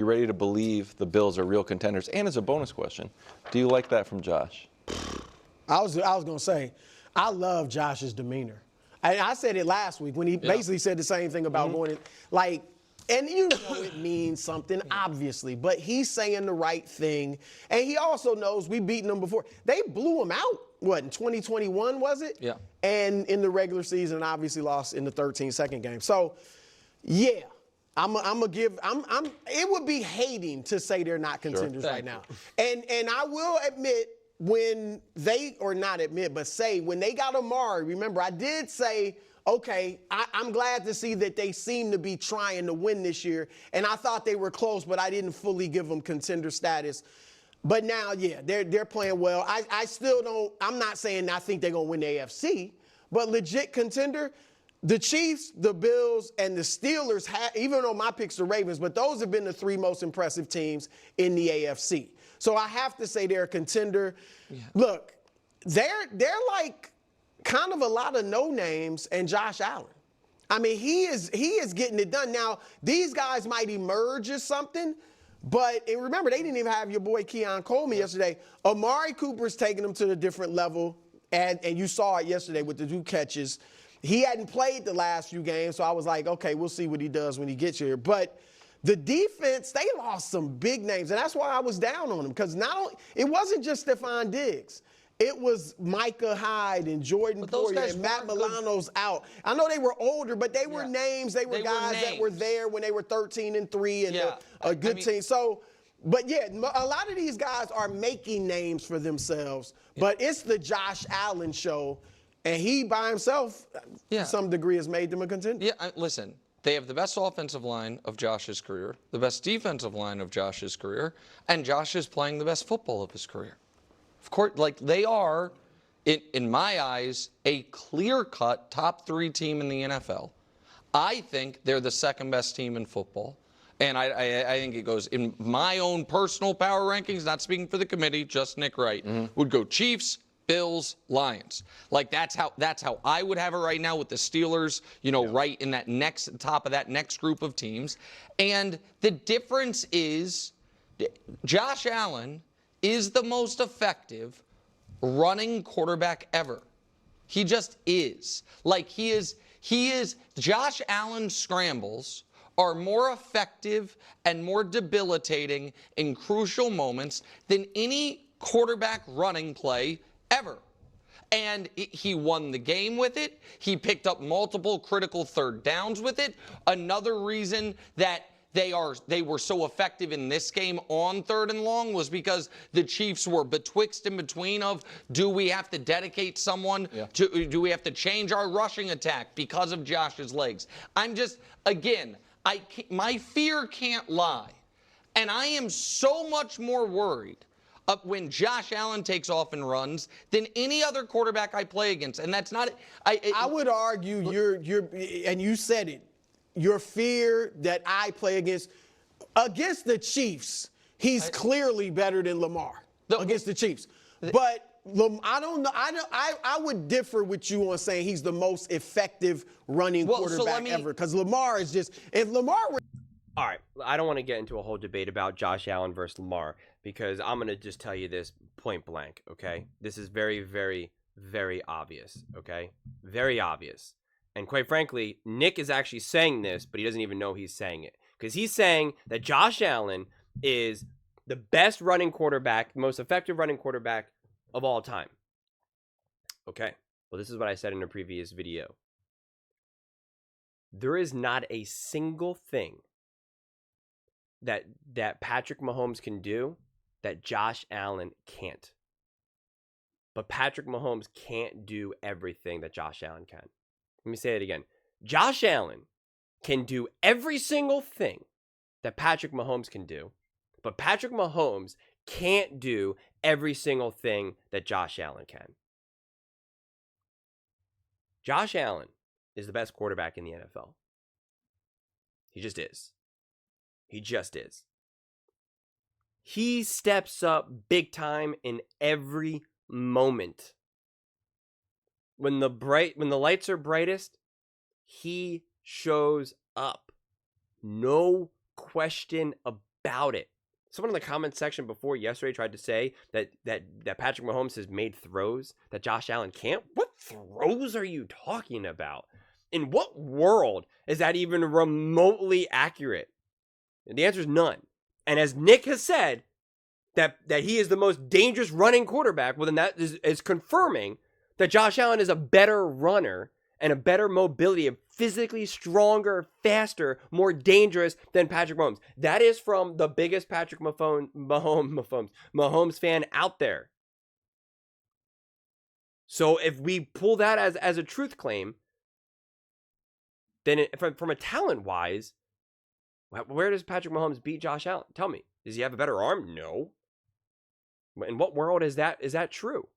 You ready to believe the Bills are real contenders? And as a bonus question, do you like that from Josh? I was going to say, I love Josh's demeanor. I said it last week when he basically said the same thing about going in. Like, and you know it means something, obviously, but he's saying the right thing. And he also knows we've beaten them before. They blew him out, what, in 2021, was it? Yeah. And in the regular season, obviously lost in the 13-second game. So, yeah. It would be hating to say they're not contenders right now. And I will admit, when they, or not admit, but say when they got Amari, remember I did say, okay, I'm glad to see that they seem to be trying to win this year. And I thought they were close, but I didn't fully give them contender status. But now, yeah, they're playing well. I still don't, I'm not saying I think they're going to win the AFC, but legit contender. The Chiefs, the Bills, and the Steelers, even though my picks are Ravens, but those have been the three most impressive teams in the AFC. So I have to say they're a contender. Yeah. Look, they're like kind of a lot of no names and Josh Allen. I mean, he is getting it done. Now, these guys might emerge as something, but and remember, they didn't even have your boy Keon Coleman yesterday. Amari Cooper's taking them to a different level, and you saw it yesterday with the 2 catches. He hadn't played the last few games, so I was like, okay, we'll see what he does when he gets here. But the defense, they lost some big names, and that's why I was down on them, because it wasn't just Stephon Diggs. It was Micah Hyde and Jordan Poyer and Matt Milano's out. I know they were older, but they were names. They were guys that were there when they were 13-3 and a good team. So, but yeah, a lot of these guys are making names for themselves, but it's the Josh Allen show. And he, by himself, to some degree, has made them a contender. Yeah, listen, they have the best offensive line of Josh's career, the best defensive line of Josh's career, and Josh is playing the best football of his career. Of course, like they are, in my eyes, a clear-cut top 3 team in the NFL. I think they're the second best team in football. And I think it goes, in my own personal power rankings, not speaking for the committee, just Nick Wright, would go Chiefs, Bills, Lions. Like that's how I would have it right now with the Steelers, right in that top of that next group of teams. And the difference is Josh Allen is the most effective running quarterback ever. He just is. Like he is Josh Allen's scrambles are more effective and more debilitating in crucial moments than any quarterback running play ever. And he won the game with it. He picked up multiple critical third downs with it. Another reason that they were so effective in this game on 3rd and long was because the Chiefs were betwixt and between of, do we have to dedicate someone? Do we have to change our rushing attack because of Josh's legs? I'm just, again, my fear can't lie. And I am so much more worried when Josh Allen takes off and runs than any other quarterback I play against. And that's not I would argue and you said it, your fear that I play against the Chiefs, he's clearly better than Lamar against the Chiefs. But I don't know. I would differ with you on saying he's the most effective running quarterback ever, because Lamar is just, if Lamar were. All right, I don't want to get into a whole debate about Josh Allen versus Lamar, because I'm going to just tell you this point blank, okay? This is very, very, very obvious, okay? Very obvious. And quite frankly, Nick is actually saying this, but he doesn't even know he's saying it. Because he's saying that Josh Allen is the best running quarterback, most effective running quarterback of all time. Okay, well, this is what I said in a previous video. There is not a single thing that Patrick Mahomes can do that Josh Allen can't. But Patrick Mahomes can't do everything that Josh Allen can. Let me say it again. Josh Allen can do every single thing that Patrick Mahomes can do, but Patrick Mahomes can't do every single thing that Josh Allen can. Josh Allen is the best quarterback in the NFL. He just is. He just is. He steps up big time in every moment. When the lights are brightest, he shows up. No question about it. Someone in the comment section before yesterday tried to say that Patrick Mahomes has made throws that Josh Allen can't. What throws are you talking about? In what world is that even remotely accurate? And the answer is none. And as Nick has said, that he is the most dangerous running quarterback, well, then that is confirming that Josh Allen is a better runner and a better mobility, a physically stronger, faster, more dangerous than Patrick Mahomes. That is from the biggest Patrick Mahomes fan out there. So if we pull that as a truth claim, then from a talent-wise, where does Patrick Mahomes beat Josh Allen? Tell me. Does he have a better arm? No. In what world is that true?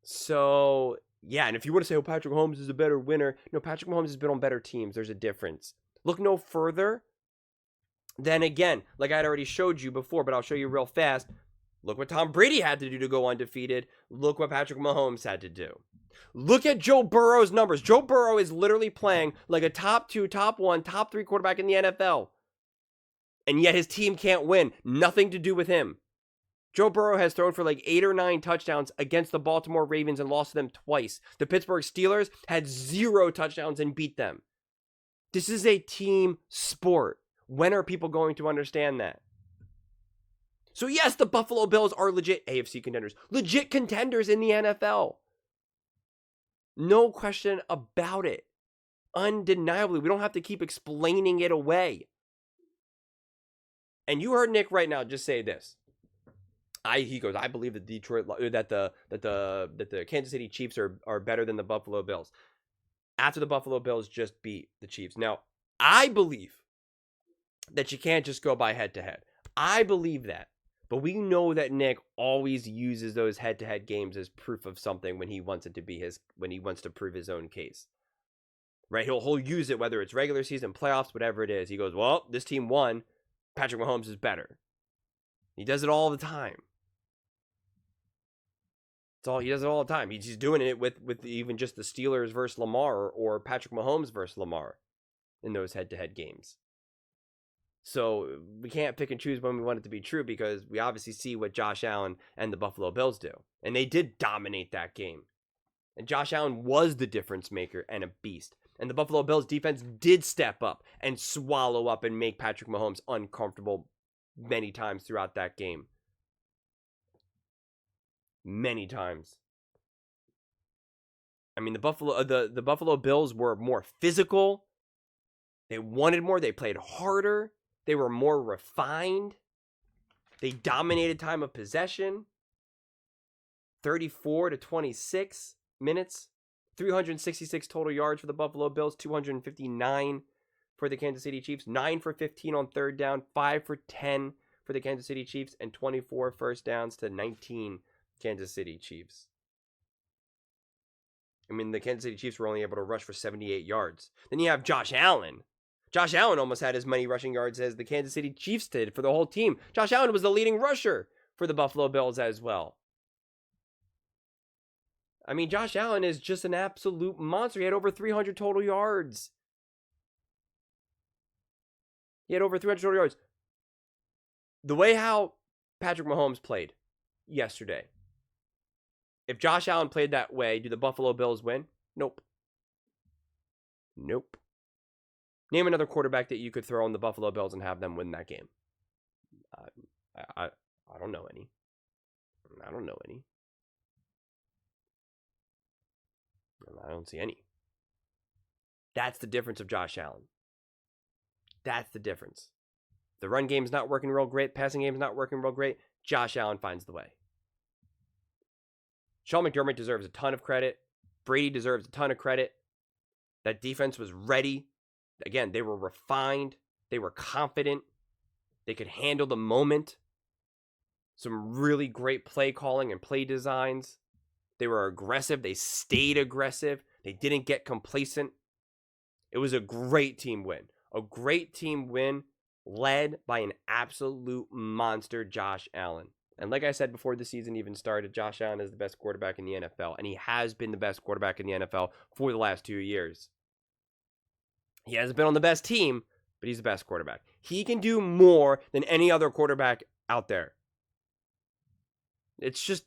So, yeah, and if you want to say, oh, Patrick Mahomes is a better winner, no, Patrick Mahomes has been on better teams. There's a difference. Look no further than, again, like I had already showed you before, but I'll show you real fast. Look what Tom Brady had to do to go undefeated. Look what Patrick Mahomes had to do. Look at Joe Burrow's numbers. Joe Burrow is literally playing like a top 2, top 1, top 3 quarterback in the NFL. And yet his team can't win. Nothing to do with him. Joe Burrow has thrown for like 8 or 9 touchdowns against the Baltimore Ravens and lost to them twice. The Pittsburgh Steelers had 0 touchdowns and beat them. This is a team sport. When are people going to understand that? So yes, the Buffalo Bills are legit AFC contenders. Legit contenders in the NFL. No question about it. Undeniably. We don't have to keep explaining it away. And you heard Nick right now just say this. He goes, I believe that the Kansas City Chiefs are better than the Buffalo Bills. After the Buffalo Bills just beat the Chiefs. Now, I believe that you can't just go by head-to-head. I believe that. But we know that Nick always uses those head-to-head games as proof of something when he wants it to be when he wants to prove his own case. Right? He'll use it whether it's regular season, playoffs, whatever it is. He goes, well, this team won. Patrick Mahomes is better. He does it all the time. He does it all the time. He's doing it with even just the Steelers versus Lamar or Patrick Mahomes versus Lamar in those head-to-head games. So we can't pick and choose when we want it to be true because we obviously see what Josh Allen and the Buffalo Bills do. And they did dominate that game. And Josh Allen was the difference maker and a beast. And the Buffalo Bills defense did step up and swallow up and make Patrick Mahomes uncomfortable many times throughout that game. Many times. I mean, the Buffalo Bills were more physical. They wanted more. They played harder. They were more refined. They dominated time of possession. 34 to 26 minutes. 366 total yards for the Buffalo Bills. 259 for the Kansas City Chiefs. 9 for 15 on third down. 5 for 10 for the Kansas City Chiefs. And 24 first downs to 19 Kansas City Chiefs. I mean, the Kansas City Chiefs were only able to rush for 78 yards. Then you have Josh Allen. Josh Allen almost had as many rushing yards as the Kansas City Chiefs did for the whole team. Josh Allen was the leading rusher for the Buffalo Bills as well. I mean, Josh Allen is just an absolute monster. He had over 300 total yards. The way how Patrick Mahomes played yesterday. If Josh Allen played that way, do the Buffalo Bills win? Nope. Name another quarterback that you could throw on the Buffalo Bills and have them win that game. I don't know any. I don't see any. That's the difference of Josh Allen. That's the difference. The run game's not working real great. Passing game's not working real great. Josh Allen finds the way. Sean McDermott deserves a ton of credit. Brady deserves a ton of credit. That defense was ready. Again, they were refined. They were confident. They could handle the moment. Some really great play calling and play designs. They were aggressive. They stayed aggressive. They didn't get complacent. It was a great team win. A great team win led by an absolute monster, Josh Allen. And like I said before the season even started, Josh Allen is the best quarterback in the NFL. And he has been the best quarterback in the NFL for the last 2 years. He hasn't been on the best team, but he's the best quarterback. He can do more than any other quarterback out there. It's just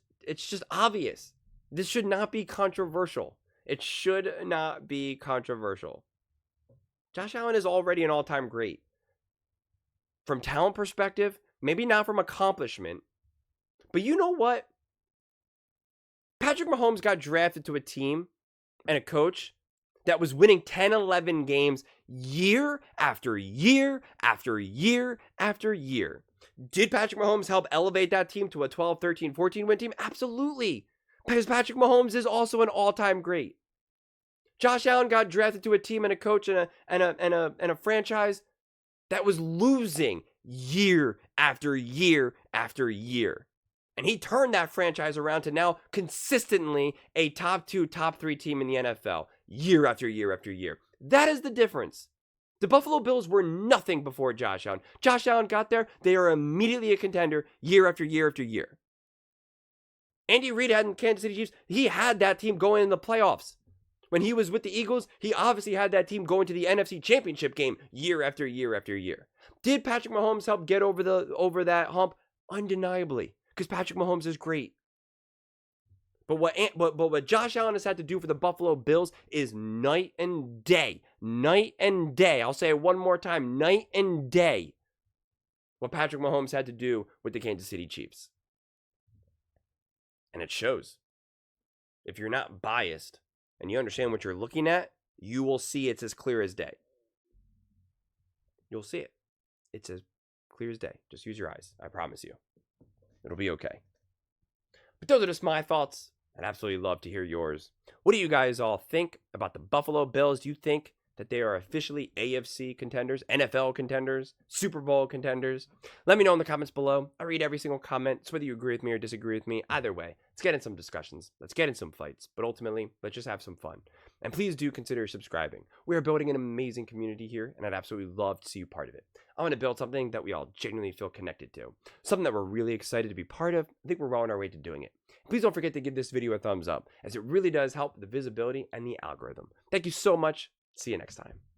obvious. This should not be controversial. It should not be controversial. Josh Allen is already an all-time great. From talent perspective, maybe not from accomplishment, but you know what? Patrick Mahomes got drafted to a team and a coach that was winning 10, 11 games year after year after year after year. Did Patrick Mahomes help elevate that team to a 12, 13, 14 win team? Absolutely. Because Patrick Mahomes is also an all-time great. Josh Allen got drafted to a team and a coach and a franchise that was losing year after year after year. And he turned that franchise around to now consistently a top 2, top 3 team in the NFL year after year after year. That is the difference. The Buffalo Bills were nothing before Josh Allen. Josh Allen got there, they are immediately a contender year after year after year. Andy Reid had in Kansas City Chiefs, he had that team going in the playoffs. When he was with the Eagles, he obviously had that team going to the NFC Championship game year after year after year. Did Patrick Mahomes help get over that hump? Undeniably, because Patrick Mahomes is great. But what Josh Allen has had to do for the Buffalo Bills is night and day. Night and day. I'll say it one more time. Night and day. What Patrick Mahomes had to do with the Kansas City Chiefs. And it shows. If you're not biased and you understand what you're looking at, you will see it's as clear as day. You'll see it. It's as clear as day. Just use your eyes. I promise you. It'll be okay. But those are just my thoughts. I'd absolutely love to hear yours. What do you guys all think about the Buffalo Bills? Do you think that they are officially AFC contenders, NFL contenders, Super Bowl contenders? Let me know in the comments below. I read every single comment, so whether you agree with me or disagree with me, either way, let's get in some discussions. Let's get in some fights. But ultimately, let's just have some fun. And please do consider subscribing. We are building an amazing community here, and I'd absolutely love to see you part of it. I want to build something that we all genuinely feel connected to. Something that we're really excited to be part of. I think we're well on our way to doing it. Please don't forget to give this video a thumbs up, as it really does help the visibility and the algorithm. Thank you so much. See you next time.